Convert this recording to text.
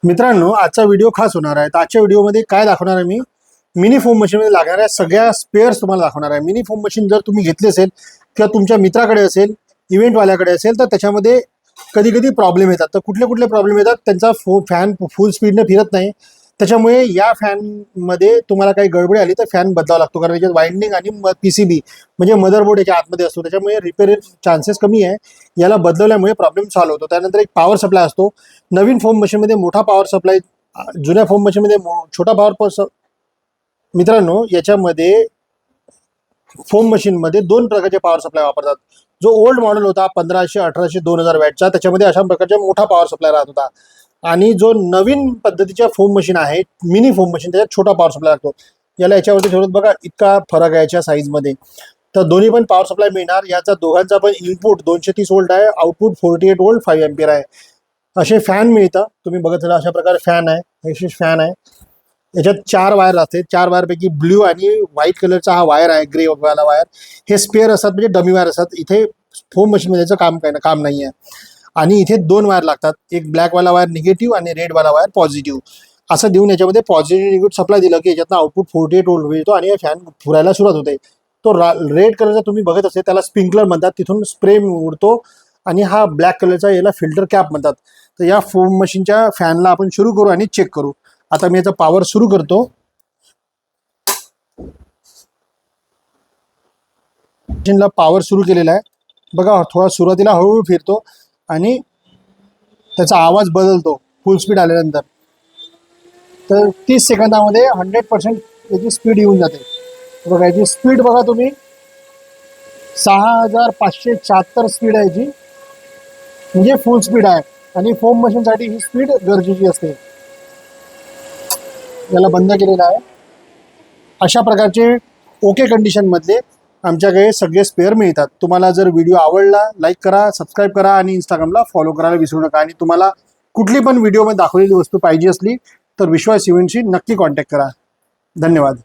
मित्रांनो, आजचा व्हिडिओ खास होणार आहे. तर आजच्या व्हिडिओमध्ये काय दाखवणार आहे मी, मिनी फोम मशीनमध्ये लागणाऱ्या सगळ्या स्पेअर्स तुम्हाला दाखवणार आहे. मिनी फोम मशीन जर तुम्ही घेतली असेल किंवा तुमच्या मित्राकडे असेल, इव्हेंटवाल्याकडे असेल, तर त्याच्यामध्ये कधी कधी प्रॉब्लेम येतात. तर कुठले कुठले प्रॉब्लेम येतात, त्यांचा फॅन फुल स्पीडने फिरत नाही. त्याच्यामुळे या फॅनमध्ये तुम्हाला काही गडबडी आली तर फॅन बदलावा लागतो, कारण याच्यात वाइंडिंग आणि PCB म्हणजे मदरबोर्ड याच्या आतमध्ये असतो. त्याच्यामुळे रिपेअर चान्सेस कमी आहे. याला बदलल्यामुळे प्रॉब्लेम सॉल्व्ह होतो. त्यानंतर एक पॉवर सप्लाय असतो. नवीन फोम मशीनमध्ये मोठा पॉवर सप्लाय, जुन्या फोम मशीनमध्ये छोटा पॉवर. मित्रांनो, याच्यामध्ये फोम मशीनमध्ये दोन प्रकारचे पॉवर सप्लाय वापरतात. जो ओल्ड मॉडेल होता 1500, 1800, 2000 वॅटचा, त्याच्यामध्ये अशा प्रकारचा मोठा पॉवर सप्लाय राहत होता. आणि जो नवीन पद्धतीच्या फोम मशीन आहे, मिनी फोम मशीन, त्याच्यात छोटा पॉवर सप्लाय लागतो. याला याच्यावरती ठेवत बघा, इतका फरक आहे याच्या साईजमध्ये. तर दोन्ही पण पॉवर सप्लाय मिळणार. याचा दोघांचा पण इनपुट 230 वोल्ट आहे, आउटपुट 48 वोल्ट 5 एम्पियर आहे. असे फॅन मिळतात. तुम्ही बघत अशा प्रकारे फॅन आहे, असे फॅन आहे. याच्यात 4 वायर असते. 4 वायरपैकी ब्ल्यू आणि व्हाईट कलरचा हा वायर आहे, ग्रे वाला वायर. हे स्पेअर असतात, म्हणजे डमी वायर असतात. इथे फोम मशीनमध्ये याचं काम नाही आहे. आणि इथे 2 वायर लागतात, एक ब्लॅकवाला वायर निगेटिव्ह आणि रेडवाला वायर पॉझिटिव्ह. असं देऊन याच्यामध्ये पॉझिटिव्ह निगेटिव्ह सप्लाय दिलं की याच्यातनं आउटपुट 48 वोल्ट मिळतो आणि हे फॅन फुरायला सुरुवात होते. तो रेड कलरचा तुम्ही बघत असेल, त्याला स्प्रिंकलर म्हणतात. तिथून स्प्रे उडतो. आणि हा ब्लॅक कलरचा याला फिल्टर कॅप म्हणतात. तर या फोम मशीनच्या फॅनला आपण सुरू करू आणि चेक करू. आता मी याचा पॉवर सुरू करतो. मशीनला पॉवर सुरू केलेला आहे. बघा, थोडा सुरुवातीला हळूहळू फिरतो आणि त्याचा आवाज बदलतो फुल स्पीड आल्यानंतर. तर 30 सेकंदामध्ये 100% याची स्पीड येऊन जाते. बघा, याची स्पीड बघा तुम्ही, 6574 स्पीड आहे याची, म्हणजे फुल स्पीड आहे. आणि फोम मशीनसाठी ही स्पीड गरजेची असते. याला बंद केलेला आहे. अशा प्रकारचे ओके कंडिशनमधले आमच्याकडे सगळे स्पेअर मिळतात. तुम्हाला जर व्हिडिओ आवडला, लाईक करा, सबस्क्राईब करा आणि इंस्टाग्रामला फॉलो करायला विसरू नका. आणि तुम्हाला कुठली पण व्हिडिओमध्ये दाखवलेली वस्तू पाहिजे असली तर विश्वास इव्हेंटशी नक्की कॉन्टॅक्ट करा. धन्यवाद.